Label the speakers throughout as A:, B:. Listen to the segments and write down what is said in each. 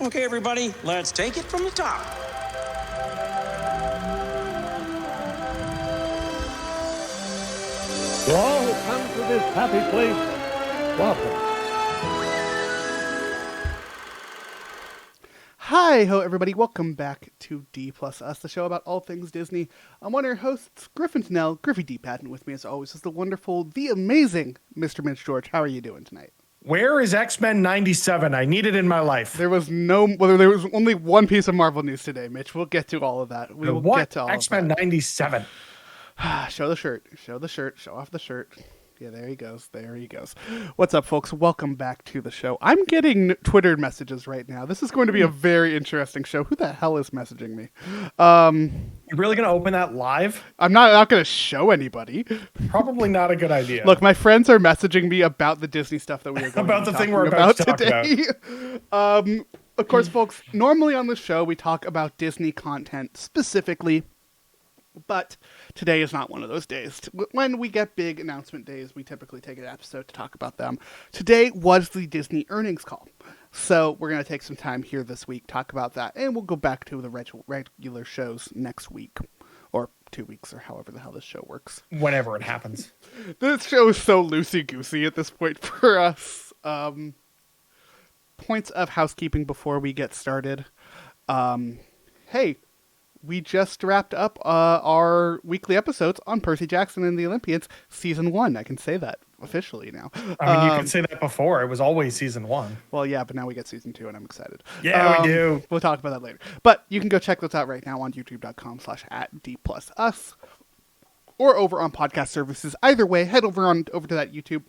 A: Okay, everybody, let's take it from the top.
B: To all who come to this happy place, welcome.
C: Hi ho everybody, welcome back to D Plus Us, the show about all things Disney. I'm one of your hosts, Griffin Tennell, Griffey D. Patton. With me as always is the wonderful, the amazing Mr. Mitch George. How are you doing tonight?
D: Where is X-Men 97? I need it in my life.
C: There was only one piece of Marvel news today, Mitch. We'll get to all of that. We will get to all
D: X-Men
C: of that.
D: 97.
C: Show the shirt. Show the shirt. Show off the shirt. Yeah, there he goes. There he goes. What's up, folks? Welcome back to the show. I'm getting Twitter messages right now. This is going to be a very interesting show. Who the hell is messaging me?
D: You really going to open that live?
C: I'm not going to show anybody.
D: Probably not a good idea.
C: Look, my friends are messaging me about the Disney stuff that we are going
D: About
C: to
D: the
C: be
D: thing we're
C: talking
D: about to talk
C: today. Of course, folks, normally on the show we talk about Disney content specifically, but today is not one of those days. When we get big announcement days, we typically take an episode to talk about them. Today was the Disney earnings call. So we're going to take some time here this week, talk about that, and we'll go back to the regular shows next week. Or 2 weeks, or however the hell this show works.
D: Whenever it happens.
C: This show is so loosey-goosey at this point for us. Points of housekeeping before we get started. Hey, we just wrapped up our weekly episodes on Percy Jackson and the Olympians, Season 1. I can say that officially now.
D: I mean, you could say that before. It was always Season 1.
C: Well, yeah, but now we get Season 2, and I'm excited.
D: Yeah, we do.
C: We'll talk about that later. But you can go check those out right now on youtube.com/@DPlusUs or over on podcast services. Either way, head over to that YouTube,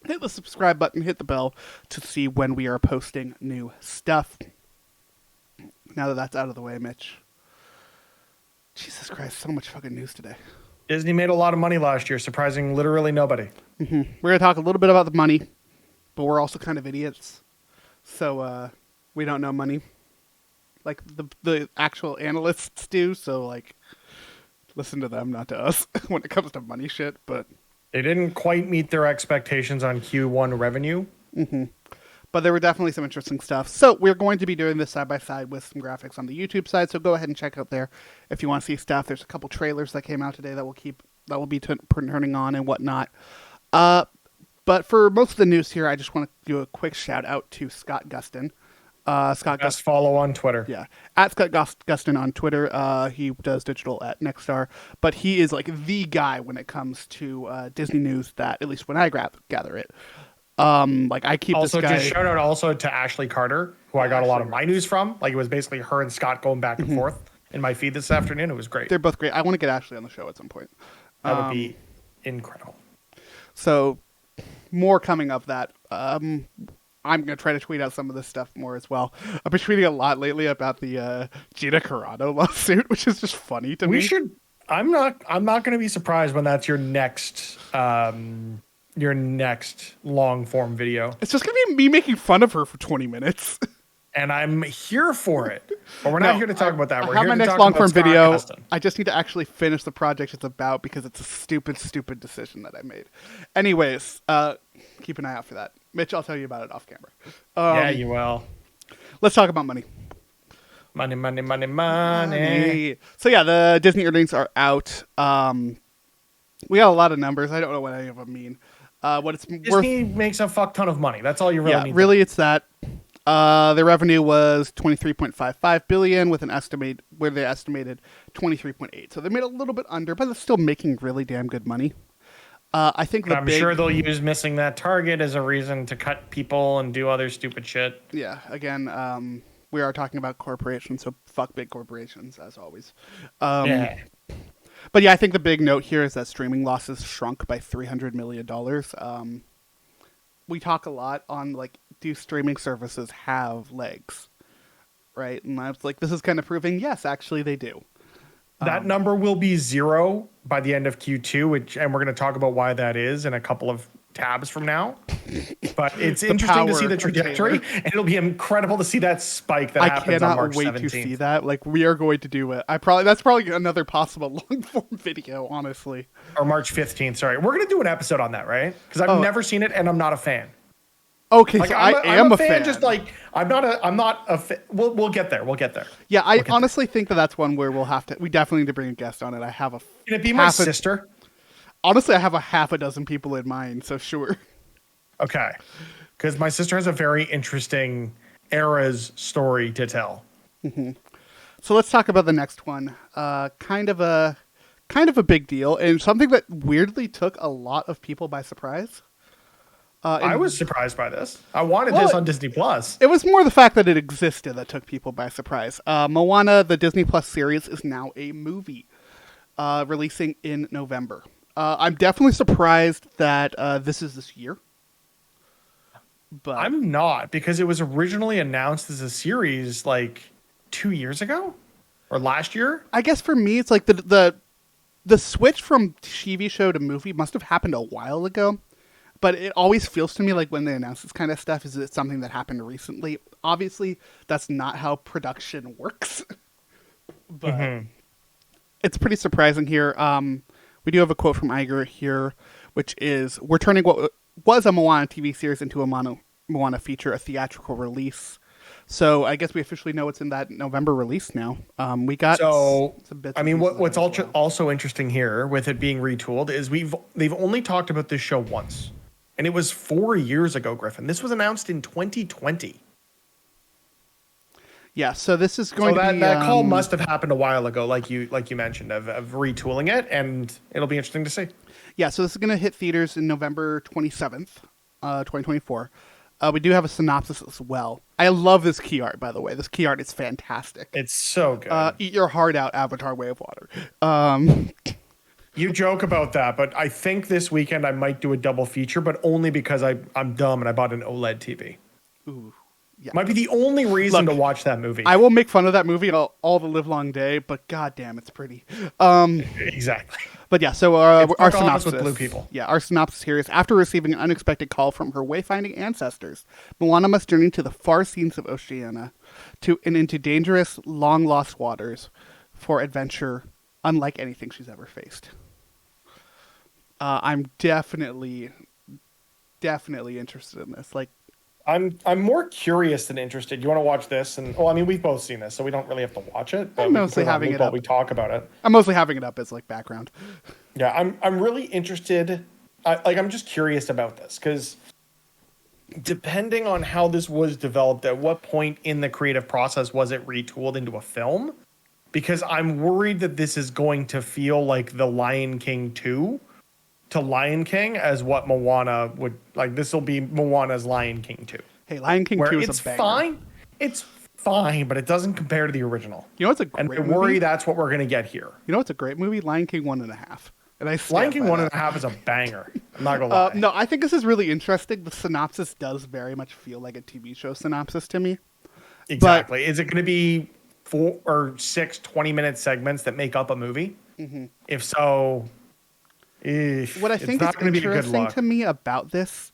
C: hit the subscribe button, hit the bell to see when we are posting new stuff. Now that that's out of the way, Mitch. Jesus Christ, so much fucking news today.
D: Disney made a lot of money last year, surprising literally nobody.
C: Mm-hmm. We're going to talk a little bit about the money, but we're also kind of idiots. So we don't know money like the actual analysts do. So, like, listen to them, not to us, when it comes to money shit. But
D: They didn't quite meet their expectations on Q1 revenue.
C: Mm-hmm. But there were definitely some interesting stuff. So we're going to be doing this side by side with some graphics on the YouTube side. So go ahead and check out there if you want to see stuff. There's a couple trailers that came out today that will be turning on and whatnot. But for most of the news here, I just want to do a quick shout out to Scott Gustin.
D: Best follow on Twitter.
C: Yeah, at Scott Gustin on Twitter. He does digital at Nextstar, but he is like the guy when it comes to Disney news. That at least when I gather it. Like I keep
D: also
C: this guy.
D: Just shout out also to Ashley Carter, who I got a lot of my news from. Like it was basically her and Scott going back and forth in my feed this afternoon. It was great.
C: They're both great. I want to get Ashley on the show at some point.
D: That would be incredible. So
C: more coming of that. I'm going to try to tweet out some of this stuff more as well. I've been tweeting a lot lately about the Gina Carano lawsuit, which is just funny to me.
D: I'm not going to be surprised when that's your next long form video.
C: It's just going to be me making fun of her for 20 minutes.
D: And I'm here for it. But we're not here to talk about that. We're
C: I have
D: here
C: my
D: to
C: next
D: talk
C: long
D: about
C: form
D: Scott
C: video.
D: Gustin.
C: I just need to actually finish the project it's about because it's a stupid decision that I made. Anyways, keep an eye out for that. Mitch, I'll tell you about it off camera.
D: Yeah, you will.
C: Let's talk about money.
D: Money.
C: So yeah, the Disney earnings are out. We got a lot of numbers. I don't know what any of them mean. What it's
D: Disney makes a fuck ton of money. That's all you really need.
C: Yeah, really, it's that. Their revenue was $23.55 billion with an estimate where they estimated 23.8. So they made a little bit under, but they're still making really damn good money. I think
D: I'm sure they'll use missing that target as a reason to cut people and do other stupid shit.
C: Yeah, again, we are talking about corporations, so fuck big corporations as always.
D: Yeah.
C: But yeah, I think the big note here is that streaming losses shrunk by $300 million. We talk a lot on, like, do streaming services have legs? Right? And I was like, this is kind of proving, yes, actually they do.
D: That number will be 0 by the end of Q2, and we're going to talk about why that is in a couple of tabs from now. But it's interesting to see the trajectory, and it'll be incredible to see that spike that happens on March 17th. I cannot wait to see
C: that. Like, we are going to do it. That's probably another possible long-form video, honestly.
D: Or March 15th, sorry. We're going to do an episode on that, right? Because I've never seen it, and I'm not a fan.
C: Okay,
D: Like
C: so
D: I'm
C: I am
D: a
C: a
D: fan.
C: fan.
D: Just like I'm not a fan. We'll get there. We'll get there.
C: Yeah, I honestly think that's one where we definitely need to bring a guest on it. I have a
D: Can it be my sister?
C: Honestly, I have a half a dozen people in mind, so sure.
D: Okay, because my sister has a very interesting era's story to tell.
C: So let's talk about the next one. Kind of a big deal, and something that weirdly took a lot of people by surprise.
D: I was surprised by this. I wanted
C: Well,
D: this on Disney Plus.
C: It was more the fact that it existed that took people by surprise. Moana, the Disney Plus series, is now a movie, releasing in November. I'm definitely surprised that this is this year. But
D: I'm not, because it was originally announced as a series like 2 years ago or last year.
C: I guess for me, it's like the switch from TV show to movie must have happened a while ago. But it always feels to me like when they announce this kind of stuff, is it something that happened recently? Obviously, that's not how production works. But it's pretty surprising here. We do have a quote from Iger here, which is, "We're turning what was a Moana TV series into a Moana feature, a theatrical release." So I guess we officially know it's in that November release now. We got some bits.
D: I mean, what's also interesting here with it being retooled is they've only talked about this show once. And it was 4 years ago, Griffin. This was announced in 2020.
C: Yeah, so this is going to be...
D: That call must have happened a while ago, like you mentioned, of retooling it, and it'll be interesting to see.
C: Yeah, so this is going to hit theaters in November 27th, 2024. We do have a synopsis as well. I love this key art, by the way. This key art is fantastic.
D: It's so good.
C: Eat your heart out, Avatar Way of Water.
D: You joke about that, but I think this weekend I might do a double feature, but only because I'm dumb and I bought an OLED TV.
C: Ooh, yeah.
D: Might be the only reason to watch that movie.
C: I will make fun of that movie all the live long day, but goddamn, it's pretty.
D: Exactly.
C: But yeah, so our synopsis
D: with blue people.
C: Yeah, our synopsis here is: after receiving an unexpected call from her wayfinding ancestors, Moana must journey to the far scenes of Oceania, and into dangerous, long lost waters for adventure unlike anything she's ever faced. I'm definitely interested in this. Like,
D: I'm more curious than interested. You want to watch this? And I mean, we've both seen this, so we don't really have to watch it. But
C: I'm mostly having it up.
D: We talk about it.
C: I'm mostly having it up as like background.
D: Yeah, I'm really interested. I'm just curious about this because depending on how this was developed, at what point in the creative process was it retooled into a film? Because I'm worried that this is going to feel like the Lion King 2 to Lion King as what Moana would like. This will be Moana's Lion King 2.
C: Hey, Lion King 2 is a banger.
D: Fine. It's fine, but it doesn't compare to the original.
C: You know what's a great movie?
D: And I worry that's what we're going to get here.
C: You know what's a great movie? Lion King 1.5. And
D: Lion King 1.5 is a banger. I'm not going to lie.
C: No, I think this is really interesting. The synopsis does very much feel like a TV show synopsis to me.
D: Exactly. Is it going to be 4 or 6 20-minute segments that make up a movie? Mm-hmm. If so...
C: What I think is interesting to me about this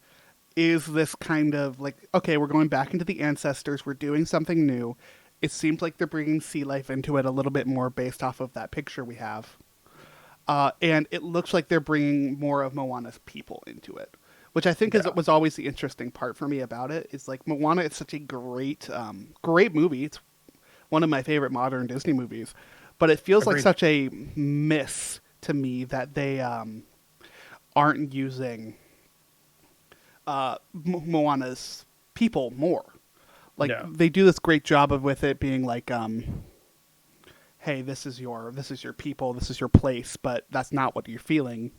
C: is this kind of like, okay, we're going back into the ancestors. We're doing something new. It seems like they're bringing sea life into it a little bit more based off of that picture we have. And it looks like they're bringing more of Moana's people into it, which I think was always the interesting part for me about it. Is like Moana is such a great movie. It's one of my favorite modern Disney movies, but it feels like such a miss to me that they aren't using Moana's people more. Like they do this great job of with it being like, hey, this is your people, this is your place, but that's not what you're feeling.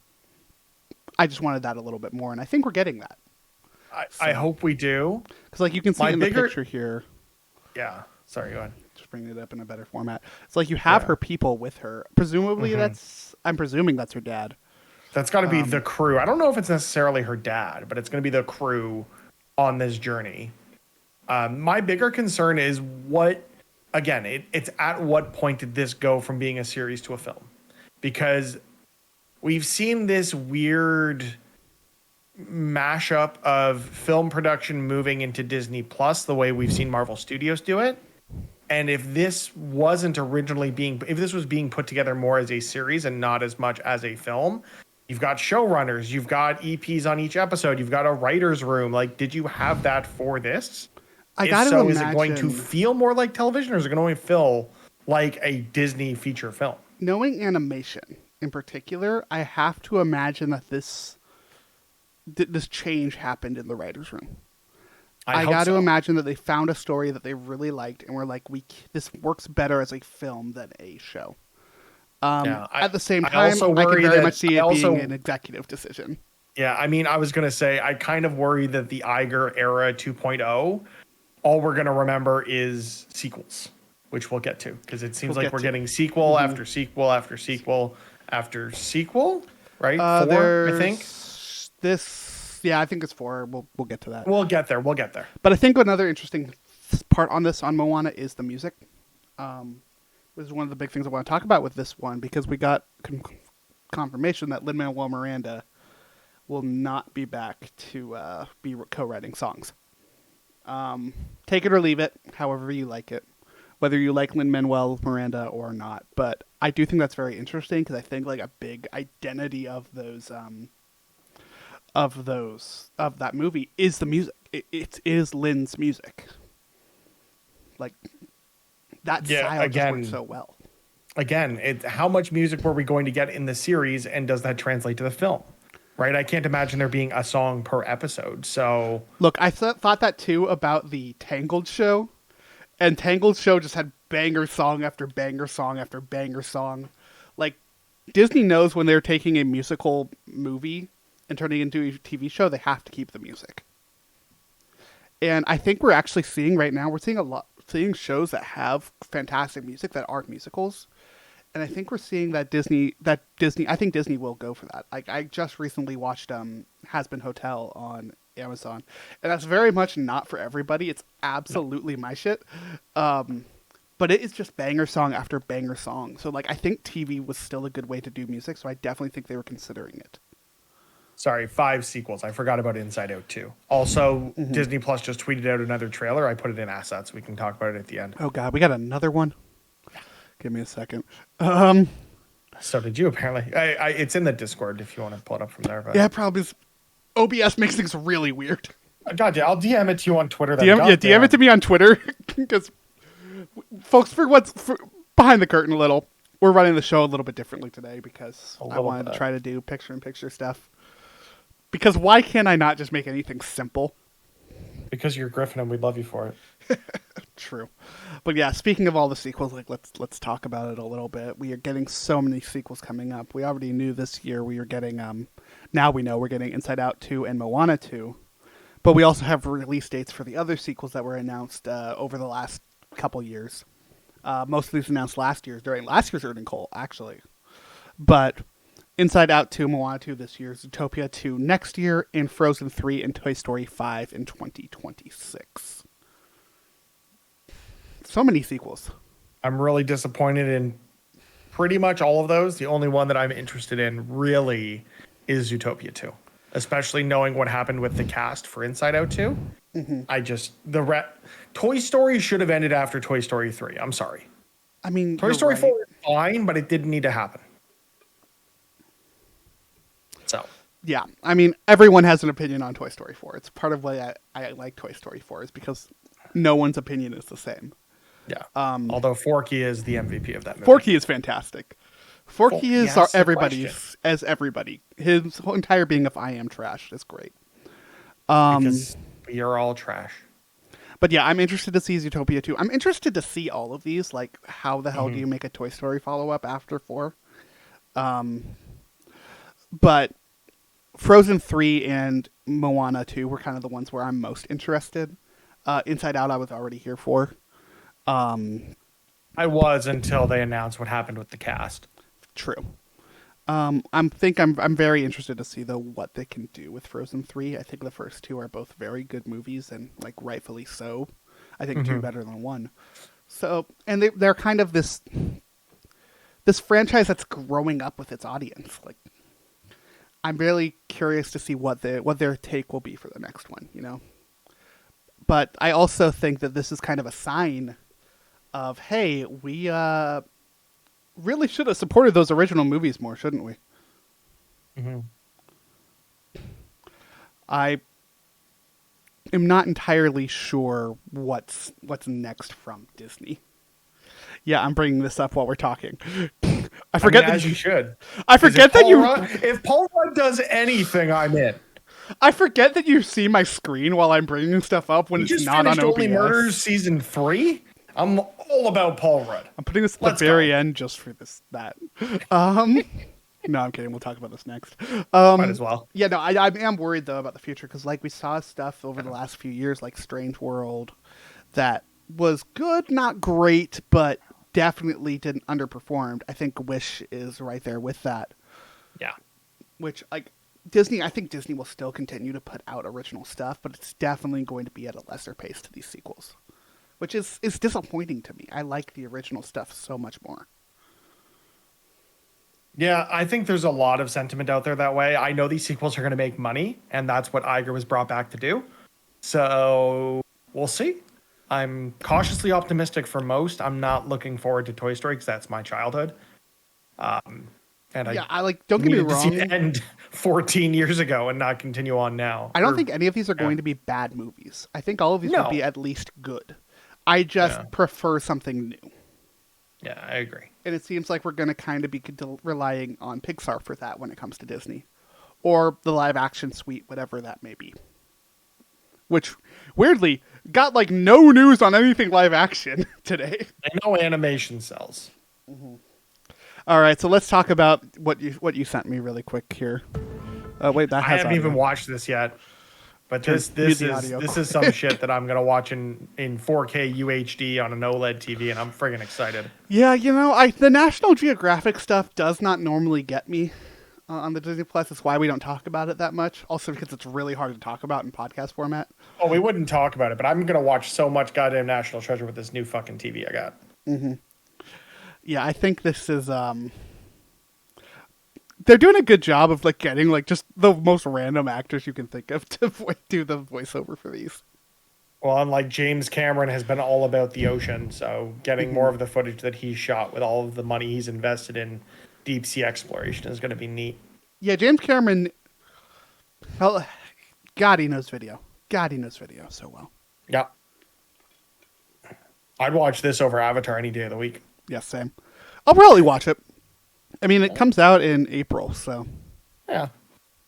C: I just wanted that a little bit more, and I think we're getting that.
D: I hope we do,
C: because like you can see in the picture here.
D: Yeah. Sorry, go ahead.
C: Just bringing it up in a better format. It's like you have her people with her. Presumably I'm presuming that's her dad.
D: That's got to be the crew. I don't know if it's necessarily her dad, but it's going to be the crew on this journey. My bigger concern is it's at what point did this go from being a series to a film? Because we've seen this weird mashup of film production moving into Disney Plus the way we've seen Marvel Studios do it. And if this was being put together more as a series and not as much as a film, You've got showrunners. You've got EPs on each episode. You've got a writer's room. Like, did you have that for this? If so, is it going to feel more like television, or is it going to feel like a Disney feature film?
C: Knowing animation in particular, I have to imagine that this change happened in the writer's room. I got to imagine that they found a story that they really liked and were like, this works better as a film than a show. At the same time, I can very much see it being an executive decision.
D: Yeah, I mean, I was going to say, I kind of worry that the Iger era 2.0, all we're going to remember is sequels, which we'll get to, because it seems like we're getting sequel after sequel after sequel after sequel, right? 4, I think.
C: I think it's 4. We'll get to that.
D: We'll get there.
C: But I think another interesting part on Moana is the music. This is one of the big things I want to talk about with this one, because we got confirmation that Lin-Manuel Miranda will not be back to be co-writing songs. Take it or leave it, however you like it, whether you like Lin-Manuel Miranda or not. But I do think that's very interesting, because I think like a big identity of that movie is the music. It is Lin's music. Like that style just works so well.
D: Again, how much music were we going to get in the series, and does that translate to the film? Right? I can't imagine there being a song per episode. So
C: look, I thought that too about the Tangled show, and Tangled show just had banger song after banger song after banger song. Like Disney knows when they're taking a musical movie and turning it into a TV show, they have to keep the music. And I think we're actually seeing right now, seeing shows that have fantastic music that aren't musicals. And I think we're seeing that Disney, I think Disney will go for that. I just recently watched Has Been Hotel on Amazon, and that's very much not for everybody. It's absolutely my shit. But it is just banger song after banger song. So like, I think TV was still a good way to do music. So I definitely think they were considering it.
D: Sorry, 5 sequels. I forgot about Inside Out 2. Also, Disney Plus just tweeted out another trailer. I put it in assets. We can talk about it at the end.
C: Oh God, we got another one. Give me a second.
D: So did you, apparently. It's in the Discord if you want to pull it up from there. But.
C: Yeah, probably. OBS makes things really weird.
D: Gotcha. I'll DM it to you on Twitter.
C: DM it to me on Twitter. Because, folks, for behind the curtain a little, we're running the show a little bit differently today, because I wanted to try to do picture-in-picture stuff. Because why can't I not just make anything simple?
D: Because you're Griffin and we love you for it.
C: True. But yeah, speaking of all the sequels, like let's talk about it a little bit. We are getting so many sequels coming up. We already knew this year we were getting now we know we're getting Inside Out 2 and Moana 2. But we also have release dates for the other sequels that were announced over the last couple years. Most of these announced during last year's earnings call, actually. But Inside Out 2, Moana 2 this year, Zootopia 2 next year, and Frozen 3 and Toy Story 5 in 2026. So many sequels.
D: I'm really disappointed in pretty much all of those. The only one that I'm interested in really is Zootopia 2, especially knowing what happened with the cast for Inside Out 2. Toy Story should have ended after Toy Story 3. I'm sorry.
C: I mean,
D: Toy Story 4 is fine, but it didn't need to happen. So
C: yeah, I mean, everyone has an opinion on Toy Story 4. It's part of why I like Toy Story 4, is because no one's opinion is the same.
D: Yeah. Although Forky is the MVP of that movie.
C: Forky is fantastic. Forky is everybody's as everybody. His whole entire being of I am trash is great.
D: Because you're all trash.
C: But yeah, I'm interested to see Zootopia 2. I'm interested to see all of these. Like, how the hell do you make a Toy Story follow-up after 4? But Frozen 3 and Moana 2 were kind of the ones where I'm most interested. Inside Out I was already here for.
D: I was, until they announced what happened with the cast.
C: True. I'm very interested to see though what they can do with Frozen 3. I think the first 2 are both very good movies, and like rightfully so. I think 2 better than 1. So, and they're kind of this franchise that's growing up with its audience. Like, I'm really curious to see what their take will be for the next one, you know. But I also think that this is kind of a sign of, hey, we really should have supported those original movies more, shouldn't we?
D: Mm-hmm.
C: I am not entirely sure what's next from Disney. Yeah, I'm bringing this up while we're talking. I forget
D: as you should.
C: I forget that
D: if Paul Rudd does anything, I'm in.
C: I forget that you see my screen while I'm bringing stuff up when
D: You
C: it's
D: just
C: not on
D: finished
C: OBS.
D: Only Murders season 3. I'm all about Paul Rudd.
C: I'm putting this at
D: Let's
C: the very
D: go.
C: end just for that. No, I'm kidding. We'll talk about this next.
D: Might as well.
C: Yeah, no, I am worried though about the future because like we saw stuff over the last few years, like Strange World, that was good, not great, but definitely didn't underperformed. I think Wish is right there with that.
D: Yeah.
C: Which like Disney, I think Disney will still continue to put out original stuff, but it's definitely going to be at a lesser pace to these sequels, which is disappointing to me. I like the original stuff so much more.
D: Yeah, I think there's a lot of sentiment out there that way. I know these sequels are going to make money, and that's what Iger was brought back to do. So we'll see. I'm cautiously optimistic for most. I'm not looking forward to Toy Story because that's my childhood. And
C: I like. Don't get me
D: needed to see
C: wrong.
D: it end 14 years ago and not continue on now.
C: I don't think any of these are going to be bad movies. I think all of these will be at least good. I just prefer something new.
D: Yeah, I agree.
C: And it seems like we're going to kind of be relying on Pixar for that when it comes to Disney. Or the live action suite, whatever that may be. Which, weirdly, got like no news on anything live action today.
D: I know animation sells.
C: Mm-hmm. All right, so let's talk about what you sent me really quick here. Wait, that has
D: I haven't
C: audio.
D: even watched this yet. But this is some shit that I'm gonna watch in 4K UHD on an OLED TV, and I'm friggin' excited.
C: Yeah, the National Geographic stuff does not normally get me on the Disney Plus. That's why we don't talk about it that much. Also because it's really hard to talk about in podcast format.
D: Oh, we wouldn't talk about it, but I'm gonna watch so much goddamn National Treasure with this new fucking TV I got.
C: Mm-hmm. Yeah, I think this is they're doing a good job of like getting like just the most random actors you can think of to do the voiceover for these.
D: Well, unlike James Cameron has been all about the ocean, so getting more of the footage that he shot with all of the money he's invested in deep sea exploration is going to be neat.
C: Yeah, James Cameron, well, God, he knows video. God, he knows video so well.
D: Yeah. I'd watch this over Avatar any day of the week.
C: Yeah, same. I'll probably watch it. I mean, it comes out in April, so.
D: Yeah.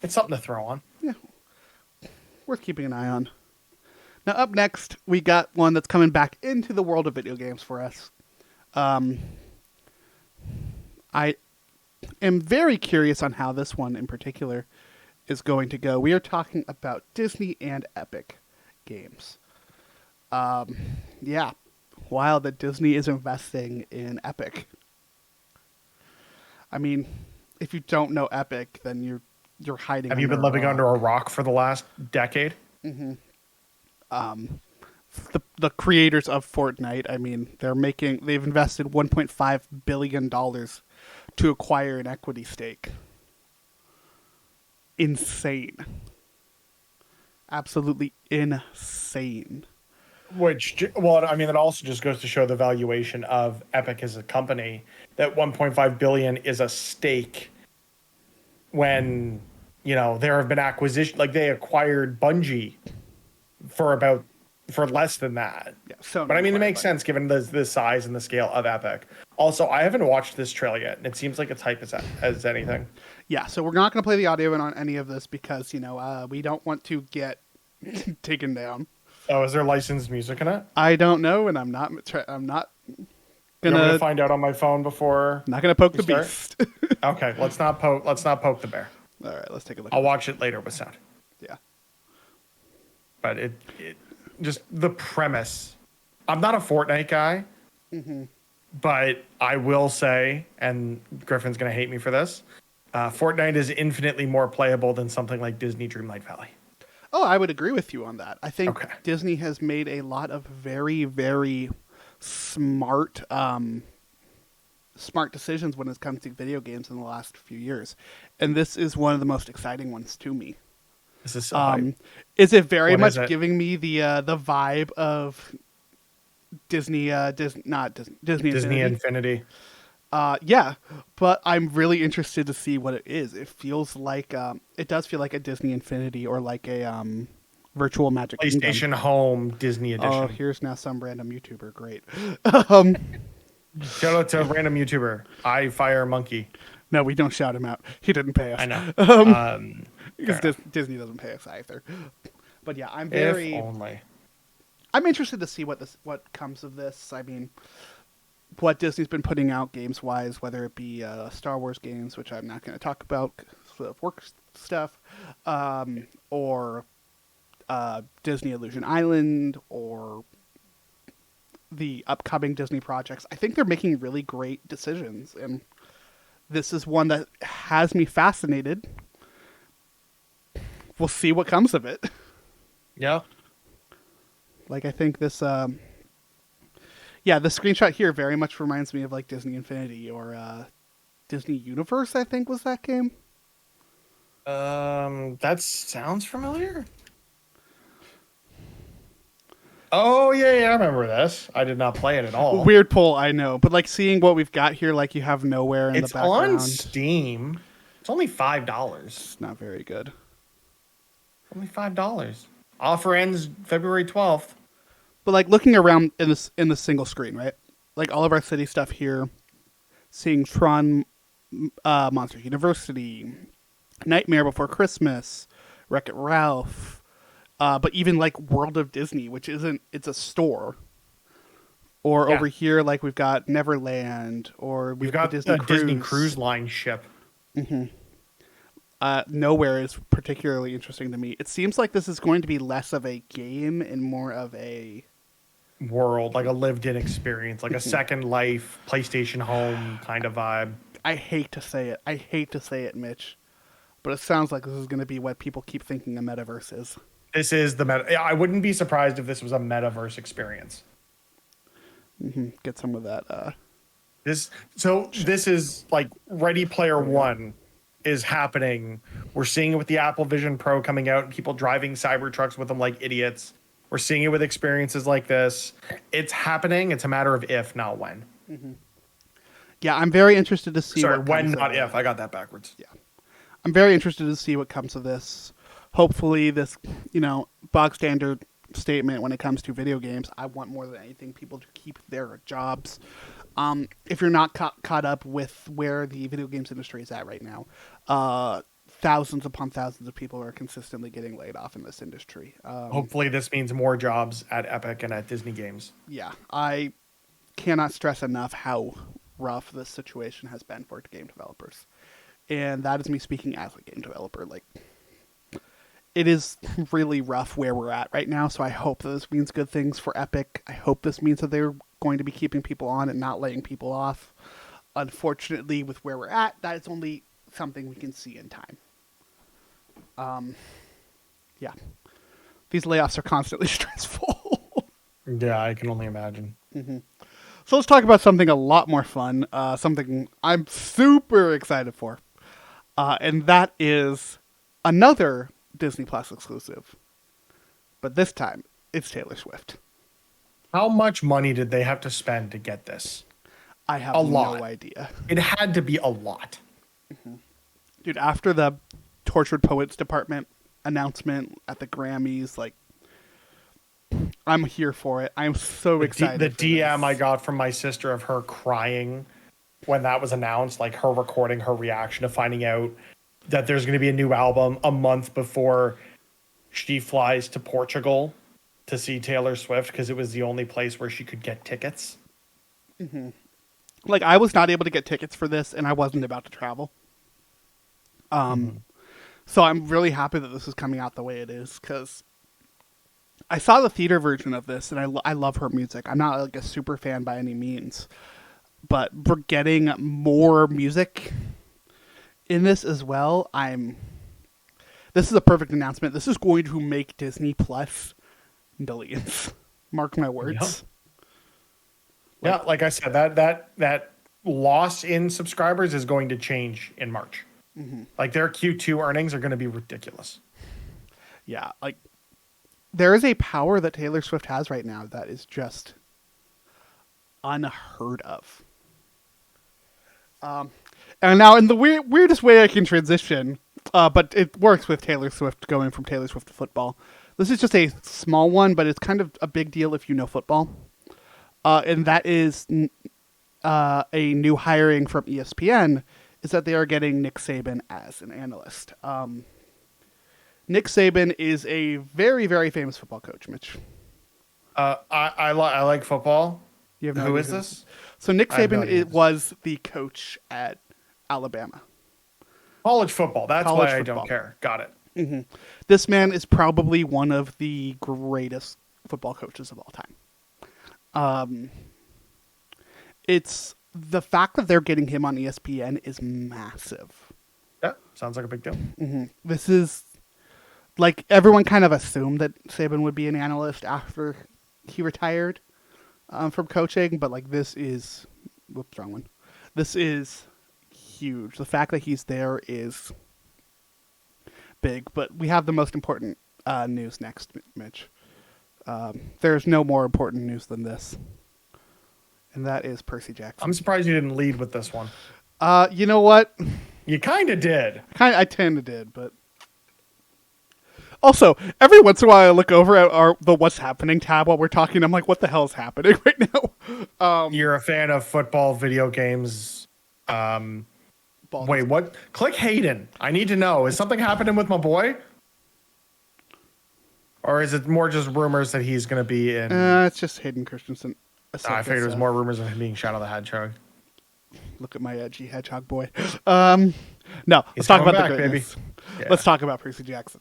D: It's something to throw on.
C: Yeah. Worth keeping an eye on. Now, up next, we got one that's coming back into the world of video games for us. I am very curious on how this one in particular is going to go. We are talking about Disney and Epic Games. Yeah. Wild that Disney is investing in Epic. I mean, if you don't know Epic, then you're hiding.
D: Have you been living under a rock for the last decade?
C: Mm-hmm. The creators of Fortnite, I mean, they've invested $1.5 billion to acquire an equity stake. Insane. Absolutely insane.
D: It also just goes to show the valuation of Epic as a company. That 1.5 billion is a stake. When there have been acquisitions, like they acquired Bungie for less than that.
C: Yeah, so
D: but I mean, it makes sense given the size and the scale of Epic. Also, I haven't watched this trailer yet, and it seems like it's hype as anything.
C: Yeah, so we're not going to play the audio on any of this because we don't want to get taken down.
D: Oh, is there licensed music in it?
C: I don't know, and I'm not
D: gonna find out on my phone before.
C: Not gonna poke the beast.
D: Okay, let's not poke the bear.
C: All right, let's take a look.
D: I'll watch it later with sound.
C: Yeah,
D: but it just the premise. I'm not a Fortnite guy, but I will say, and Griffin's gonna hate me for this. Fortnite is infinitely more playable than something like Disney Dreamlight Valley.
C: Oh, I would agree with you on that. I think Disney has made a lot of very, very smart decisions when it comes to video games in the last few years. And this is one of the most exciting ones to me.
D: This is so
C: is it very much giving me the vibe of Disney Infinity? Yeah, but I'm really interested to see what it is. It feels like it does feel like a Disney Infinity or like a virtual Magic Kingdom.
D: PlayStation Home Disney
C: Oh,
D: Edition.
C: here's now some random YouTuber. Great.
D: Shout out to a random YouTuber, I Fire Monkey.
C: No, we don't shout him out. He didn't pay us.
D: I know.
C: Because
D: fair
C: Disney doesn't pay us either. But yeah,
D: if only.
C: I'm interested to see what comes of this. I mean, what Disney's been putting out games wise, whether it be Star Wars games, which I'm not going to talk about because of work stuff, or Disney Illusion Island, or the upcoming Disney projects. I think they're making really great decisions, and this is one that has me fascinated. We'll see what comes of it.
D: Yeah.
C: Like, I think this, the screenshot here very much reminds me of like Disney Infinity or Disney Universe, I think was that game.
D: That sounds familiar. Oh yeah, I remember this. I did not play it at all.
C: Weird pull, I know, but like seeing what we've got here, like you have Nowhere in the background.
D: It's on Steam. It's only $5.
C: It's not very good.
D: Only $5. Offer ends February 12th.
C: But like looking around in the single screen, right? Like all of our city stuff here, seeing Tron, Monster University, Nightmare Before Christmas, Wreck-It Ralph, but even like World of Disney, which it's a store. Or over here, like we've got Neverland, or
D: we've got
C: Disney
D: Disney Cruise Line ship.
C: Mm-hmm. Nowhere is particularly interesting to me. It seems like this is going to be less of a game and more of a
D: world, like a lived-in experience, like a Second Life, PlayStation Home kind of vibe.
C: I hate to say it, Mitch, but it sounds like this is going to be what people keep thinking a metaverse is.
D: This is the meta. I wouldn't be surprised if this was a metaverse experience.
C: Mm-hmm. Get some of that.
D: This is like Ready Player One is happening. We're seeing it with the Apple Vision Pro coming out and people driving Cybertrucks with them like idiots. We're seeing it with experiences like this. It's happening. It's a matter of if, not when.
C: Mm-hmm. Yeah, I'm very interested to see.
D: Sorry, when, not if. I got that backwards.
C: Yeah, I'm very interested to see what comes of this. Hopefully, this bog standard statement when it comes to video games. I want more than anything people to keep their jobs. If you're not caught up with where the video games industry is at right now, thousands upon thousands of people are consistently getting laid off in this industry.
D: Hopefully this means more jobs at Epic and at Disney Games.
C: Yeah, I cannot stress enough how rough this situation has been for game developers. And that is me speaking as a game developer. Like, it is really rough where we're at right now, so I hope that this means good things for Epic. I hope this means that they're going to be keeping people on and not laying people off. Unfortunately, with where we're at, that is only something we can see in time. Yeah. These layoffs are constantly stressful.
D: Yeah, I can only imagine.
C: Mm-hmm. So let's talk about something a lot more fun, something I'm super excited for. And that is another Disney Plus exclusive. But this time, it's Taylor Swift.
D: How much money did they have to spend to get this?
C: I have no idea.
D: It had to be a lot.
C: Mm-hmm. Dude, after the Tortured Poets Department announcement at the Grammys, like, I'm here for it. I'm so excited.
D: The DM I got from my sister of her crying when that was announced, like her recording her reaction to finding out that there's going to be a new album a month before she flies to Portugal to see Taylor Swift because it was the only place where she could get tickets.
C: Mm-hmm. Like, I was not able to get tickets for this, and I wasn't about to travel. So I'm really happy that this is coming out the way it is, because I saw the theater version of this, and I love her music. I'm not like a super fan by any means, but we're getting more music in this as well. This is a perfect announcement. This is going to make Disney Plus billions. Mark my words.
D: Yeah, like I said, that loss in subscribers is going to change in March. Mm-hmm. Like their Q2 earnings are going to be ridiculous.
C: Yeah, like there is a power that Taylor Swift has right now that is just unheard of. And now, in the weirdest way I can transition, but it works with Taylor Swift going from Taylor Swift to football. This is just a small one, but it's kind of a big deal if you know football. And that is a new hiring from ESPN, is that they are getting Nick Saban as an analyst. Nick Saban is a very, very famous football coach, Mitch.
D: I like football.
C: You have no
D: Who
C: idea
D: is this?
C: So Nick
D: I have no
C: Saban
D: idea.
C: was the coach at Alabama.
D: College football. That's
C: College
D: why I
C: football.
D: don't care. Got it.
C: This man is probably one of the greatest football coaches of all time. It's the fact that they're getting him on ESPN is massive.
D: Yeah, sounds like a big deal.
C: This is like everyone kind of assumed that Saban would be an analyst after he retired from coaching, but like this is wrong one. This is huge. The fact that he's there is big, but we have the most important news next, Mitch. There's no more important news than this, and that is Percy Jackson.
D: I'm surprised you didn't lead with this one.
C: You know what?
D: You kind of did.
C: I tend to did, but also every once in a while I look over at the "What's Happening" tab while we're talking. I'm like, what the hell is happening right now?
D: You're a fan of football, video games. Wait, what? Click Hayden. I need to know. Is something happening with my boy? Or is it more just rumors that he's going to be in?
C: It's just Hayden Christensen.
D: I figured it was more rumors of him being Shadow the Hedgehog.
C: Look at my edgy hedgehog boy. No, let's talk about the greatness.
D: Yeah.
C: Let's talk about Percy Jackson.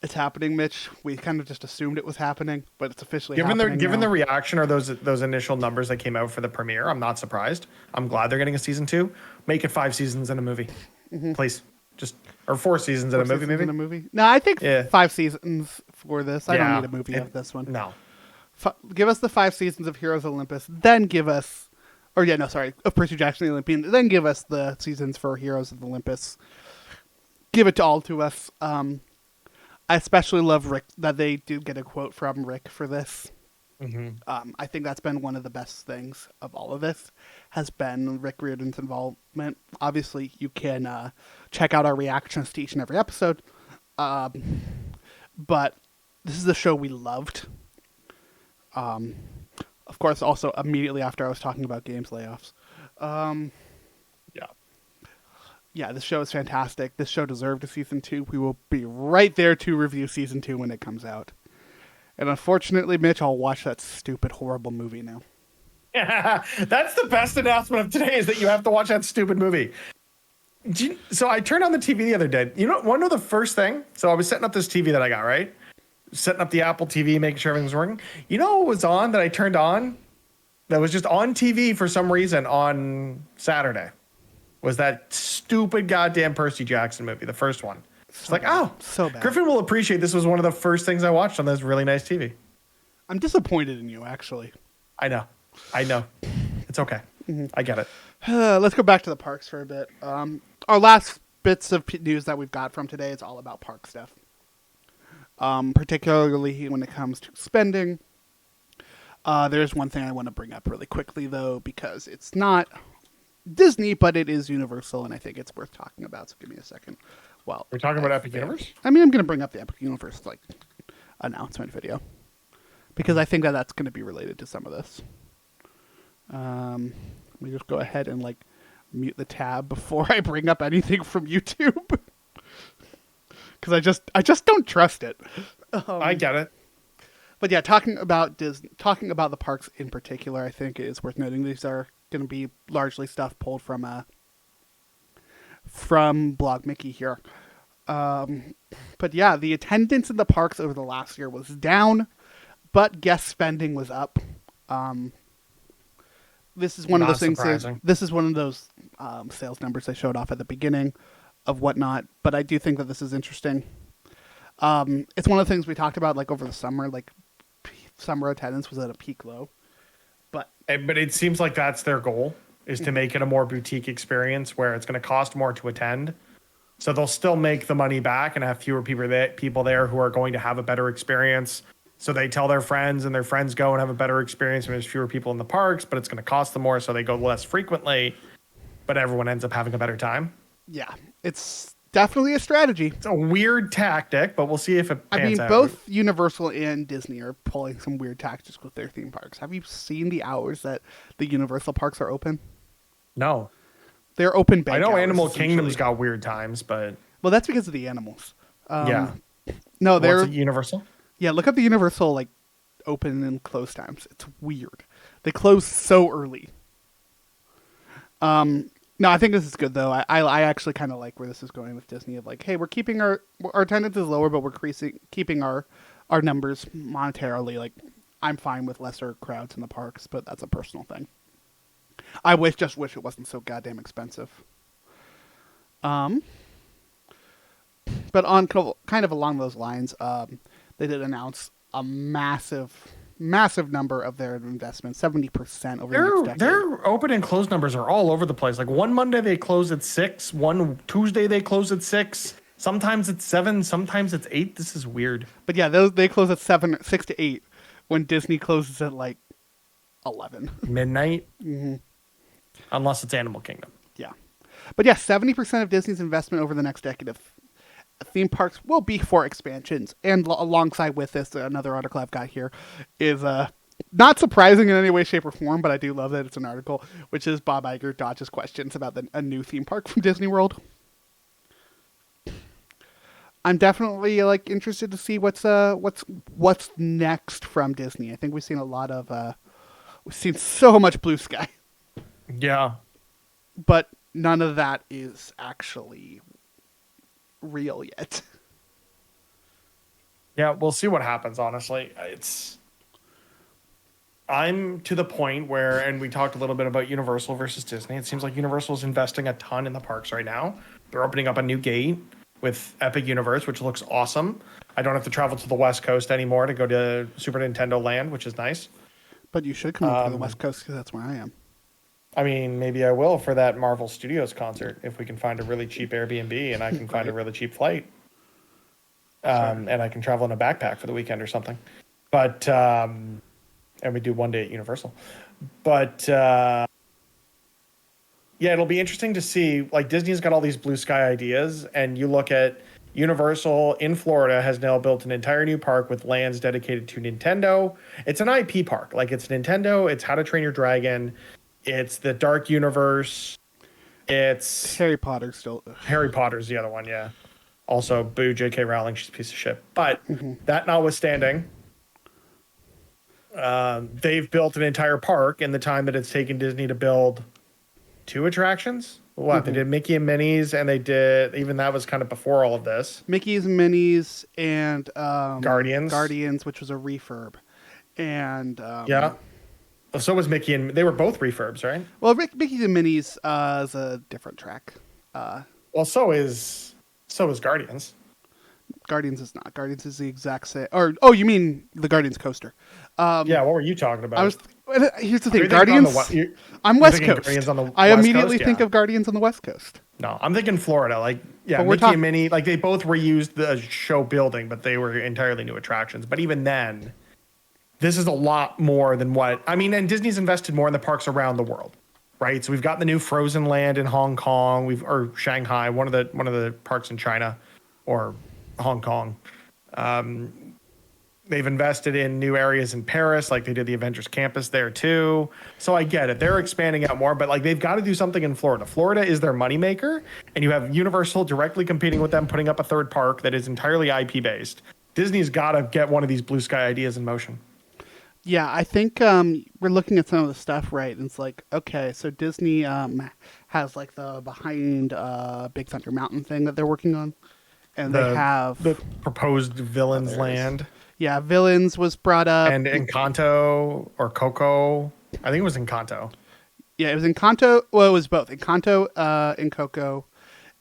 C: It's happening, Mitch. We kind of just assumed it was happening, but it's officially happening.
D: Given
C: now.
D: the reaction or those initial numbers that came out for the premiere, I'm not surprised. I'm glad they're getting a season 2. Make it 5 seasons in a movie, please. Or 4 seasons in a movie, maybe.
C: In a movie? No, I think
D: Yeah.
C: 5 seasons for this. I don't need a movie of this one.
D: No.
C: Give us the 5 seasons of Heroes of Olympus, then give us, of Percy Jackson the Olympian, then give us the seasons for Heroes of Olympus. Give it all to us. I especially love Rick, that they do get a quote from Rick for this. I think that's been one of the best things of all of this, has been Rick Riordan's involvement. Obviously, you can check out our reactions to each and every episode. But this is the show we loved. Of course, also immediately after I was talking about games layoffs. Yeah, this show is fantastic. This show deserved a season 2. We will be right there to review season 2 when it comes out. And unfortunately, Mitch, I'll watch that stupid, horrible movie now.
D: Yeah, that's the best announcement of today, is that you have to watch that stupid movie. So I turned on the TV the other day. You want to know the first thing? So I was setting up this TV that I got, right? Setting up the Apple TV, making sure everything's working. You know what was on that I turned on? That was just on TV for some reason on Saturday. Was that stupid goddamn Percy Jackson movie, the first one. It's like,
C: so bad.
D: Griffin will appreciate this was one of the first things I watched on this really nice TV.
C: I'm disappointed in you, actually.
D: I know. It's okay. I get it.
C: Let's go back to the parks for a bit. Our last bits of news that we've got from today is all about park stuff. Particularly when it comes to spending. There's one thing I want to bring up really quickly, though, because it's not Disney, but it is Universal, and I think it's worth talking about. So give me a second. Well,
D: We're talking about Epic Universe?
C: I mean, I'm going to bring up the Epic Universe announcement video because I think that that's going to be related to some of this. Let me just go ahead and mute the tab before I bring up anything from YouTube because I just don't trust it.
D: I get it.
C: But yeah, talking about the parks in particular, I think it is worth noting these are going to be largely stuff pulled from Blog Mickey here. But yeah, the attendance in the parks over the last year was down, but guest spending was up. This is one of those things. This is one of those sales numbers they showed off at the beginning of whatnot. But I do think that this is interesting. It's one of the things we talked about over the summer. Summer attendance was at a peak low. But
D: it seems like that's their goal, is to make it a more boutique experience where it's going to cost more to attend. So they'll still make the money back and have fewer people there who are going to have a better experience. So they tell their friends and their friends go and have a better experience, and there's fewer people in the parks, but it's going to cost them more, so they go less frequently. but everyone ends up having a better time.
C: Yeah, it's definitely a strategy.
D: It's a weird tactic, but we'll see if it pans out.
C: Both Universal and Disney are pulling some weird tactics with their theme parks. Have you seen the hours that the Universal parks are open?
D: No.
C: They're open bank
D: I know
C: hours,
D: Animal Kingdom's got weird times, but...
C: Well, that's because of the animals.
D: Yeah.
C: No, they're...
D: What's it, Universal?
C: Yeah, look up the Universal, like, open and close times. It's weird. They close so early. No, I think this is good, though. I actually kind of like where this is going with Disney. Of like, hey, we're keeping our attendance is lower, but we're keeping our numbers monetarily. Like, I'm fine with lesser crowds in the parks, but that's a personal thing. I just wish it wasn't so goddamn expensive. But on kind of along those lines, they did announce a massive number of their investments, 70% over the next decade.
D: Their open and close numbers are all over the place. Like one Monday they close at 6, one Tuesday they close at 6. Sometimes it's 7, sometimes it's 8. This is weird.
C: But yeah, they close at 6 to 8, when Disney closes at like 11
D: midnight. Unless it's Animal Kingdom.
C: Yeah, but yeah, 70% of Disney's investment over the next decade of theme parks will be for expansions. And alongside with this, another article I've got here is not surprising in any way, shape, or form, but I do love that it's an article, which is Bob Iger dodges questions about a new theme park from Disney World. I'm definitely like interested to see what's next from Disney. I think we've seen we've seen so much blue sky.
D: Yeah.
C: But none of that is actually real yet.
D: Yeah, we'll see what happens, honestly. I'm to the point where, and we talked a little bit about Universal versus Disney. It seems like Universal is investing a ton in the parks right now. They're opening up a new gate with Epic Universe, which looks awesome. I don't have to travel to the West Coast anymore to go to Super Nintendo Land, which is nice.
C: But you should come up to the West Coast because that's where I am.
D: I mean, maybe I will for that Marvel Studios concert if we can find a really cheap Airbnb and I can find a really cheap flight. And I can travel in a backpack for the weekend or something. But, and we do one day at Universal. But, yeah, it'll be interesting to see. Like, Disney's got all these blue sky ideas, and you look at Universal in Florida has now built an entire new park with lands dedicated to Nintendo. It's an IP park. Like, it's Nintendo, it's How to Train Your Dragon, it's the Dark Universe, it's
C: Harry Potter still.
D: Harry Potter's the other one, yeah. Also, boo, J.K. Rowling, she's a piece of shit. But that notwithstanding, they've built an entire park in the time that it's taken Disney to build 2 attractions. They did Mickey and Minnie's, and they did, even that was kind of before all of this.
C: Mickey's, Minnie's, and
D: Guardians,
C: which was a refurb. And
D: yeah. So was Mickey and they were both refurbs, right?
C: Well, Mickey's and Minnie's is a different track.
D: Well, so is Guardians.
C: Guardians is not. Guardians is the exact same. Oh, you mean the Guardians coaster?
D: Yeah. What were you talking about?
C: Here's the thing. Guardians. I'm West Coast. I immediately think of Guardians on the West Coast.
D: No, I'm thinking Florida. Like, yeah, Mickey and Minnie. Like, they both reused the show building, but they were entirely new attractions. But even then, this is a lot more than what I mean. And Disney's invested more in the parks around the world, right? So we've got the new Frozen Land in Hong Kong. Or Shanghai, one of the parks in China, or Hong Kong. They've invested in new areas in Paris, like they did the Avengers Campus there too. So I get it. They're expanding out more, but like they've got to do something in Florida. Florida is their moneymaker, and you have Universal directly competing with them, putting up a third park that is entirely IP based. Disney's got to get one of these blue sky ideas in motion.
C: Yeah, I think we're looking at some of the stuff, right? And it's like, okay, so Disney has like the behind Big Thunder Mountain thing that they're working on. And they have
D: the proposed Villains Land.
C: Yeah, Villains was brought up.
D: And Encanto or Coco. I think it was Encanto.
C: Yeah, it was Encanto. Well, it was both. Encanto in Coco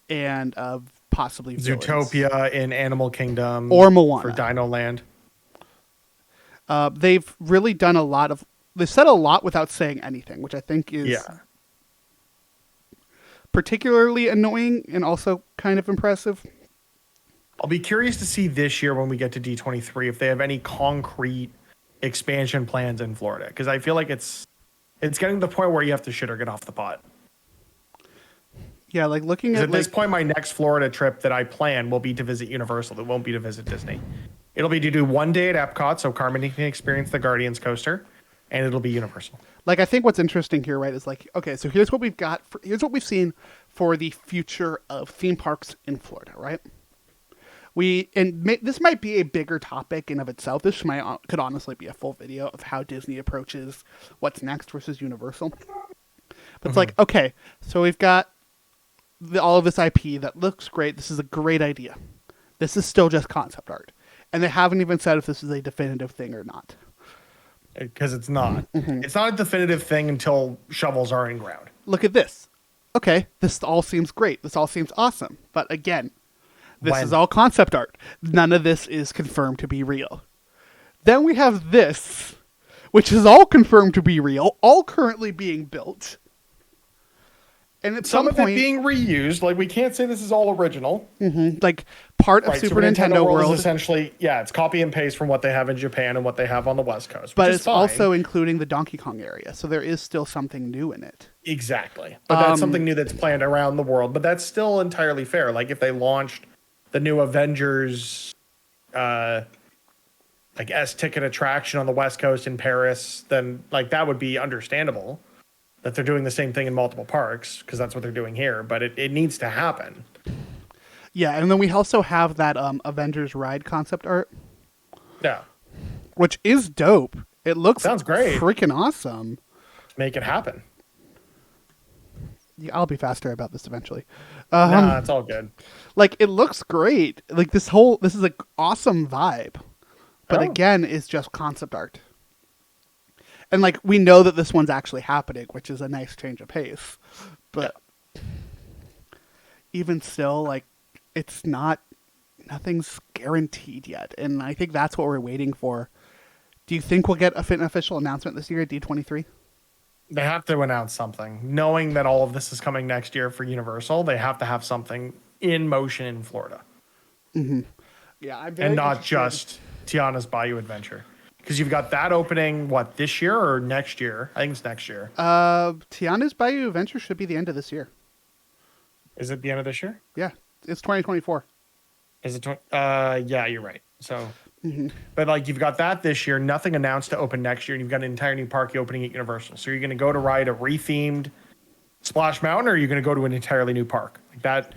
C: and possibly Villains.
D: Zootopia in Animal Kingdom.
C: Or Moana.
D: For Dino Land.
C: They've really done a lot of... They said a lot without saying anything, which I think is particularly annoying and also kind of impressive.
D: I'll be curious to see this year when we get to D23 if they have any concrete expansion plans in Florida, because I feel like it's getting to the point where you have to shit or get off the pot.
C: Yeah, like looking at
D: this point, my next Florida trip that I plan will be to visit Universal. It won't be to visit Disney. It'll be to do 1 day at Epcot, so Carmen can experience the Guardians coaster, and it'll be Universal.
C: like I think what's interesting here, right, is like, okay, so here's what we've got. Here's what we've seen for the future of theme parks in Florida, right? This might be a bigger topic in of itself. This could honestly be a full video of how Disney approaches what's next versus Universal. But it's like, okay, so we've got all of this IP that looks great. This is a great idea. This is still just concept art. And they haven't even said if this is a definitive thing or not.
D: Because it's not. It's not a definitive thing until shovels are in ground.
C: Look at this. Okay, this all seems great. This all seems awesome. But again, this is all concept art. None of this is confirmed to be real. Then we have this, which is all confirmed to be real, all currently being built. And at some point,
D: of it being reused, like we can't say this is all original.
C: Like part of Super Nintendo World
D: is essentially, it's copy and paste from what they have in Japan and what they have on the West Coast.
C: But it's also including the Donkey Kong area, so there is still something new in it.
D: Exactly, but that's something new that's planned around the world. But that's still entirely fair. Like if they launched the new Avengers, like S-ticket attraction on the West Coast in Paris, then like that would be understandable. That they're doing the same thing in multiple parks because that's what they're doing here, but it needs to happen.
C: Yeah, and then we also have that Avengers ride concept art.
D: Yeah.
C: Which is dope. It sounds
D: great.
C: Freaking awesome.
D: Make it happen.
C: Yeah, I'll be faster about this eventually.
D: Nah, it's all good.
C: Like it looks great. Like this is an awesome vibe. But again, it's just concept art. And, like, we know that this one's actually happening, which is a nice change of pace. But even still, like, nothing's guaranteed yet. And I think that's what we're waiting for. Do you think we'll get an official announcement this year at D23?
D: They have to announce something. Knowing that all of this is coming next year for Universal, they have to have something in motion in Florida.
C: Mm-hmm. Yeah,
D: and not just Tiana's Bayou Adventure. Because you've got that opening, this year or next year? I think it's next year.
C: Tiana's Bayou Adventure should be the end of this year.
D: Is it the end of this year?
C: Yeah, it's 2024.
D: Is it? Yeah, you're right. So, but like you've got that this year, nothing announced to open next year, and you've got an entire new park opening at Universal. So you're going to go to ride a rethemed Splash Mountain, or are you going to go to an entirely new park? Like that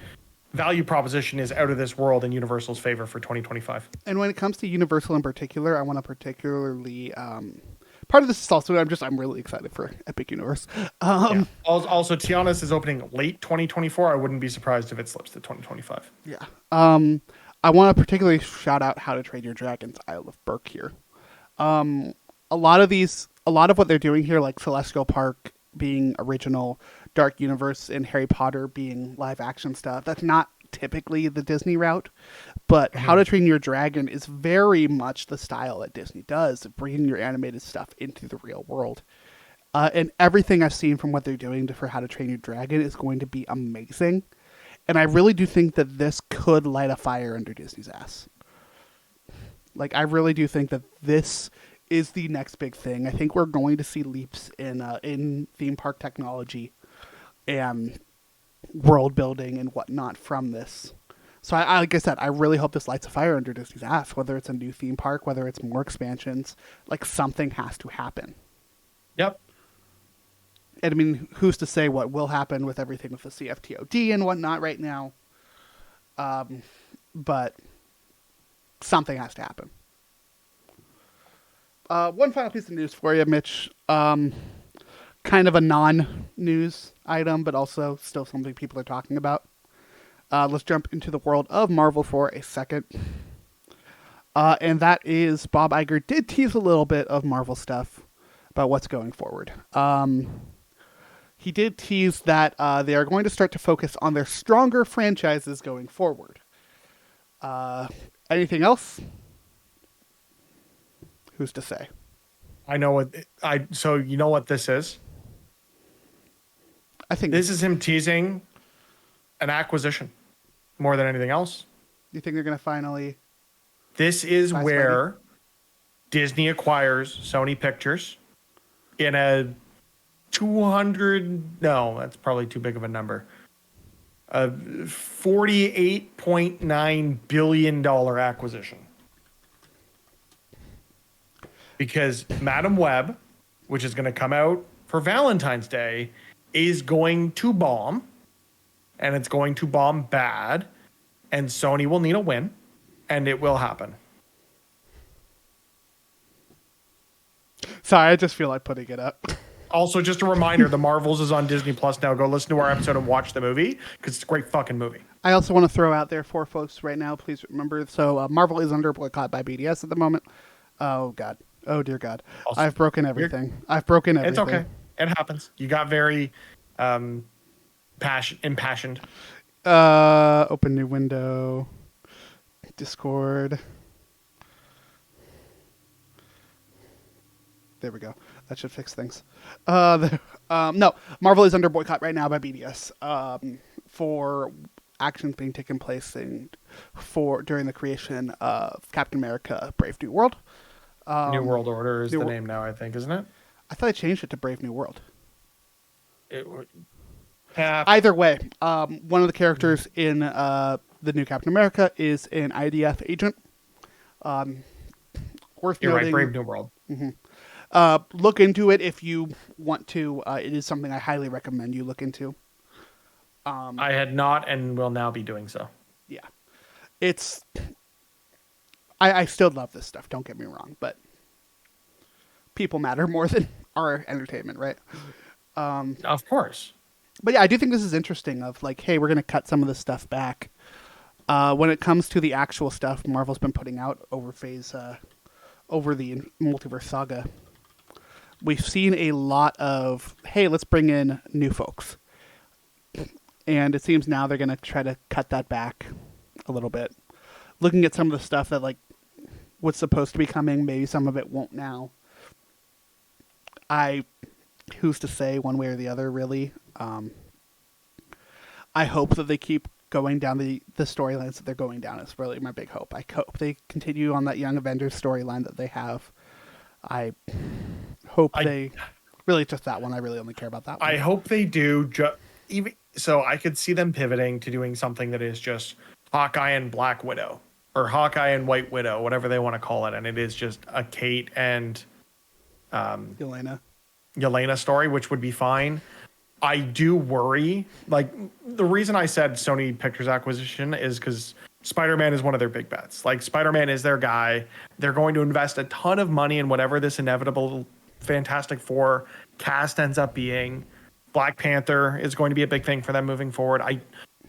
D: value proposition is out of this world in Universal's favor for 2025.
C: And when it comes to Universal in particular, I want to particularly part of this is also I'm really excited for Epic Universe.
D: Also, Tiana's is opening late 2024. I wouldn't be surprised if it slips to 2025.
C: Yeah. I want to particularly shout out How to Train Your Dragon's Isle of Berk here. A lot of what they're doing here, like Celestial Park being original, Dark Universe and Harry Potter being live action stuff, that's not typically the Disney route, but How to Train Your Dragon is very much the style that Disney does, bringing your animated stuff into the real world. And everything I've seen from what they're doing for How to Train Your Dragon is going to be amazing. And I really do think that this could light a fire under Disney's ass. Like, I really do think that this is the next big thing. I think we're going to see leaps in theme park technology and world building and whatnot from this. So I like I said, I really hope this lights a fire under Disney's ass, whether it's a new theme park, whether it's more expansions, like something has to happen.
D: Yep.
C: And I mean, who's to say what will happen with everything with the CFTOD and whatnot right now? But something has to happen. One final piece of news for you, Mitch. Kind of a non-news item, but also still something people are talking about. Let's jump into the world of Marvel for a second. And that is Bob Iger did tease a little bit of Marvel stuff about what's going forward. He did tease that they are going to start to focus on their stronger franchises going forward. Anything else? Who's to say?
D: I know what so you know what this is?
C: I think
D: this is him teasing an acquisition more than anything else.
C: You think they're going to finally?
D: This is where Disney acquires Sony Pictures in a 200. No, that's probably too big of a number. a $48.9 billion acquisition. Because Madam Web, which is going to come out for Valentine's Day, is going to bomb. And it's going to bomb bad. And Sony will need a win. And it will happen.
C: Sorry, I just feel like putting it up.
D: Also, just a reminder, The Marvels is on Disney Plus now. Go listen to our episode and watch the movie because it's a great fucking movie.
C: I also want to throw out there for folks right now, please remember, so Marvel is under boycott by BDS at the moment. Oh, God. Oh, dear God. Also, I've broken everything. It's okay. It happens.
D: You got very impassioned.
C: Open new window. Discord. There we go. That should fix things. No, Marvel is under boycott right now by BDS for actions being taken place during the creation of Captain America: Brave New World.
D: New World Order is the name now, I think, isn't it?
C: I thought I changed it to Brave New World.
D: Yeah.
C: Either way, one of the characters in the new Captain America is an IDF agent. Worth
D: You're
C: noting,
D: right, Brave New World.
C: Mm-hmm. Look into it if you want to. It is something I highly recommend you look into.
D: I had not and will now be doing so.
C: Yeah. It's... I still love this stuff, don't get me wrong, but people matter more than our entertainment, right?
D: Of course.
C: But yeah, I do think this is interesting of like, hey, we're going to cut some of this stuff back. When it comes to the actual stuff Marvel's been putting out over the Multiverse Saga, we've seen a lot of, hey, let's bring in new folks. And it seems now they're going to try to cut that back a little bit. Looking at some of the stuff that like was supposed to be coming, maybe some of it won't now. Who's to say one way or the other, really? I hope that they keep going down the storylines that they're going down is really my big hope. I hope they continue on that Young Avengers storyline that they have. I hope they... Really, just that one. I really only care about that one.
D: I hope they do. Even so, I could see them pivoting to doing something that is just Hawkeye and Black Widow. Or Hawkeye and White Widow, whatever they want to call it. And it is just a Kate and... Yelena story, which would be fine. I do worry. Like, the reason I said Sony Pictures acquisition is because Spider-Man is one of their big bets. Like, Spider-Man is their guy. They're going to invest a ton of money in whatever this inevitable Fantastic Four cast ends up being. Black Panther is going to be a big thing for them moving forward. I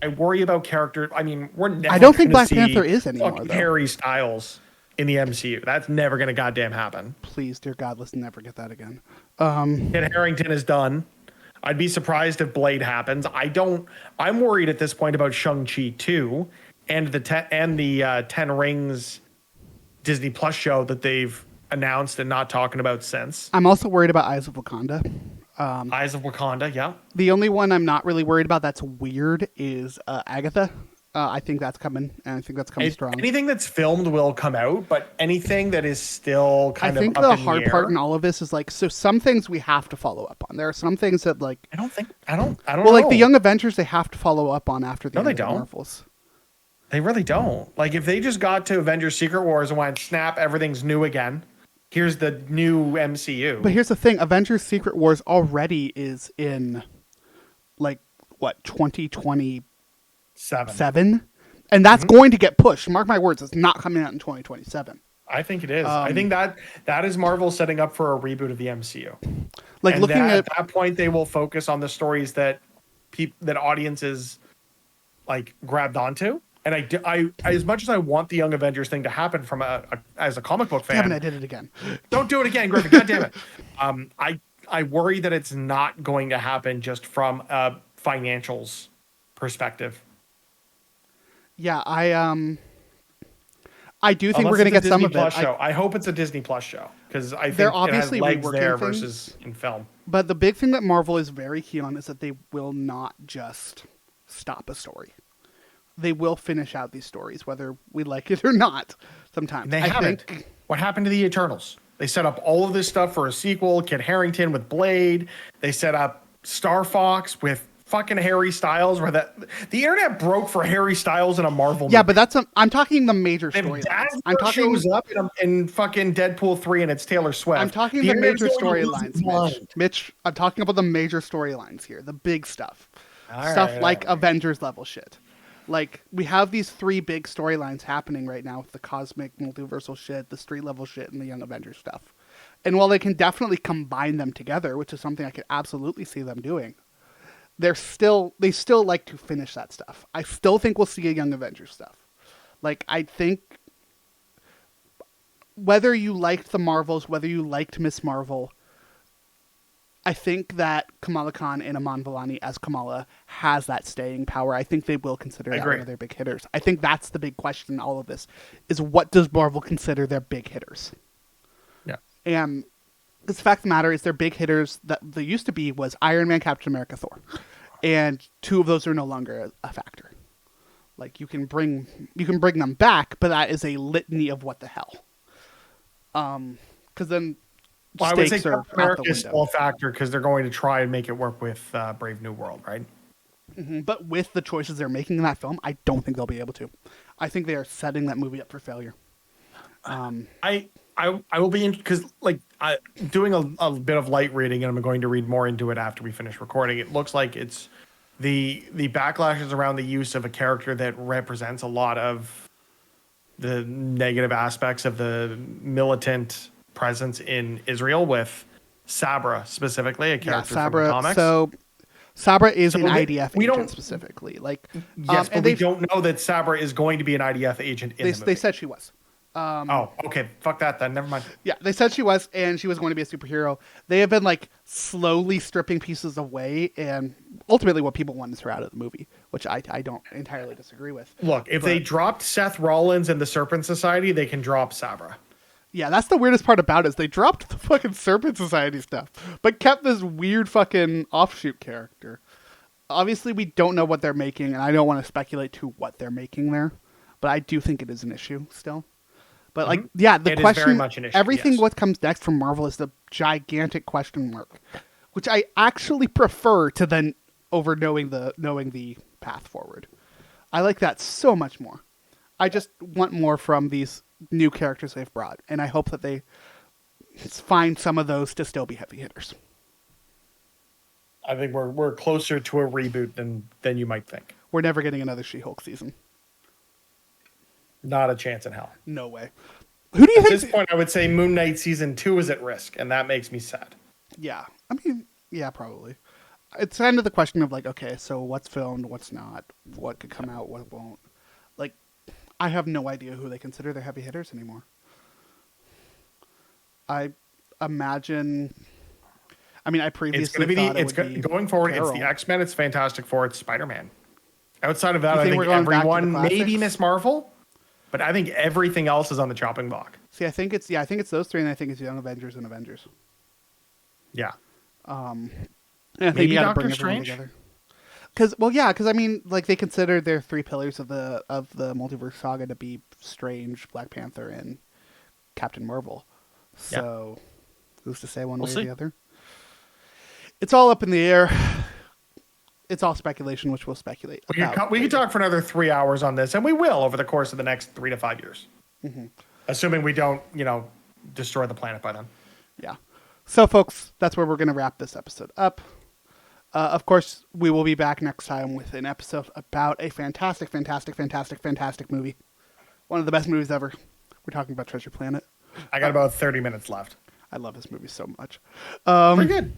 D: worry about character. I mean, we're never
C: I don't think Black Panther is anymore, though.
D: Harry Styles in the MCU. That's never going to goddamn happen.
C: Please, dear God, let's never get that again.
D: Kit Harington is done. I'd be surprised if Blade happens. I'm worried at this point about Shang-Chi 2 and the 10 Rings Disney Plus show that they've announced and not talking about since.
C: I'm also worried about Eyes of Wakanda.
D: Eyes of Wakanda, yeah.
C: The only one I'm not really worried about that's weird is Agatha. I think that's coming, and I think that's coming strong.
D: Anything that's filmed will come out, but anything that is still kind of up in the
C: air. I think the hard part in all of this is like, so some things we have to follow up on. There are some things that like
D: I don't
C: well,
D: know.
C: Like the Young Avengers, they have to follow up on after the
D: end of the Marvels. They really don't. Like if they just got to Avengers Secret Wars and went, snap, everything's new again. Here's the new MCU.
C: But here's the thing, Avengers Secret Wars already is in like what, 2027? And that's going to get pushed. Mark my words, it's not coming out in 2027.
D: I think it is. I think that is Marvel setting up for a reboot of the MCU.
C: Like
D: and
C: looking
D: at that point, they will focus on the stories that that audiences like grabbed onto. And I as much as I want the Young Avengers thing to happen from as a comic book fan,
C: damn it, I did it again.
D: Don't do it again, Griffin. God damn it. I worry that it's not going to happen just from a financials perspective.
C: Yeah, I do think we're going to get some of it.
D: I hope it's a Disney Plus show because I think
C: they're obviously
D: it has legs there
C: things,
D: versus in film.
C: But the big thing that Marvel is very keen on is that they will not just stop a story. They will finish out these stories, whether we like it or not. Sometimes
D: they haven't. What happened to the Eternals? They set up all of this stuff for a sequel. Kit Harington with Blade. They set up Star Fox with fucking Harry Styles, where the internet broke for Harry Styles in a Marvel
C: Yeah,
D: movie.
C: but I'm talking the major
D: If
C: storylines.
D: Dazzler
C: I'm talking
D: shows up in fucking Deadpool 3 and it's Taylor Swift.
C: I'm talking the
D: internet's
C: major
D: going to lose
C: storylines,
D: its
C: Mitch.
D: mind.
C: Mitch, I'm talking about the major storylines here, the big stuff.
D: All
C: Stuff
D: right,
C: like
D: all right.
C: Avengers level shit. Like, we have these 3 big storylines happening right now with the cosmic multiversal shit, the street level shit, and the Young Avengers stuff. And while they can definitely combine them together, which is something I could absolutely see them doing, they still like to finish that stuff. I still think we'll see a Young Avengers stuff. Like, I think whether you liked the Marvels, whether you liked Miss Marvel, I think that Kamala Khan and Aman Vellani as Kamala has that staying power. I think they will consider that one of their big hitters. I think that's the big question in all of this, is what does Marvel consider their big hitters?
D: Yeah.
C: And the fact of the matter is their big hitters that they used to be was Iron Man, Captain America, Thor. And 2 of those are no longer a factor. Like, you can bring them back, but that is a litany of what the hell. Because then
D: Well, I would say
C: stakes are
D: Captain
C: out
D: America
C: the
D: is
C: window.
D: still a factor because they're going to try and make it work with Brave New World, right?
C: But with the choices they're making in that film, I don't think they'll be able to. I think they are setting that movie up for failure.
D: I will be because doing a bit of light reading, and I'm going to read more into it after we finish recording. It looks like it's the backlash is around the use of a character that represents a lot of the negative aspects of the militant presence in Israel, with Sabra specifically, a character from the comics.
C: So Sabra is an
D: we
C: IDF
D: don't-
C: agent specifically. Like,
D: yes, but
C: and
D: we don't know that Sabra is going to be an IDF agent in the movie.
C: they said she was.
D: Oh, okay. Fuck that then. Never mind.
C: Yeah, they said she was, and she was going to be a superhero. They have been like slowly stripping pieces away, and ultimately what people want is her out of the movie, which I don't entirely disagree with.
D: Look, if they dropped Seth Rollins and the Serpent Society, they can drop Sabra.
C: Yeah, that's the weirdest part about it, is they dropped the fucking Serpent Society stuff, but kept this weird fucking offshoot character. Obviously, we don't know what they're making, and I don't want to speculate to what they're making there, but I do think it is an issue still. But like, yeah, the
D: It is
C: question,
D: very much an issue,
C: everything
D: yes.
C: what comes next from Marvel is the gigantic question mark, which I actually prefer to then over knowing the path forward. I like that so much more. I just want more from these new characters they've brought, and I hope that they find some of those to still be heavy hitters.
D: I think we're closer to a reboot than you might think.
C: We're never getting another She-Hulk season.
D: Not a chance in hell.
C: No way. Who do you
D: At
C: think?
D: this point, I would say Moon Knight season 2 is at risk, and that makes me sad.
C: Yeah, I mean, yeah, probably. It's kind of the question of like, okay, so what's filmed, what's not, what could come out, what won't. Like, I have no idea who they consider their heavy hitters anymore. I imagine. I mean, I previously thought it would be
D: going forward.
C: Carol.
D: It's the X-Men, it's Fantastic Four, it's Spider-Man. Outside of that,
C: You
D: I
C: think
D: think
C: we're going back to the
D: everyone, maybe
C: classics?
D: Miss Marvel, but I think everything else is on the chopping block.
C: See, I think it's those 3, and I think it's Young Avengers and Avengers.
D: Yeah.
C: And I think
D: Maybe
C: you got to
D: Doctor
C: bring everyone
D: Strange?
C: together. Because I mean, like they consider their 3 pillars of the multiverse saga to be Strange, Black Panther, and Captain Marvel. So, who's to say one way or the other? It's all up in the air. It's all speculation, which we'll speculate.
D: We could talk for another 3 hours on this, and we will over the course of the next 3 to 5 years, assuming we don't, destroy the planet by then.
C: Yeah. So, folks, that's where we're going to wrap this episode up. Of course, we will be back next time with an episode about a fantastic, fantastic, fantastic, fantastic movie. One of the best movies ever. We're talking about Treasure Planet.
D: I got about 30 minutes left.
C: I love this movie so much.
D: Pretty good.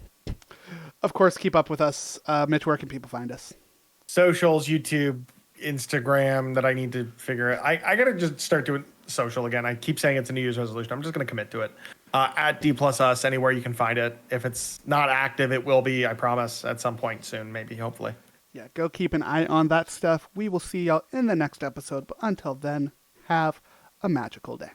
C: Of course, keep up with us. Mitch, where can people find us?
D: Socials, YouTube, Instagram that I need to figure out. I got to just start doing social again. I keep saying it's a New Year's resolution. I'm just going to commit to it. At D+us, anywhere you can find it. If it's not active, it will be, I promise, at some point soon, maybe, hopefully.
C: Yeah, go keep an eye on that stuff. We will see y'all in the next episode. But until then, have a magical day.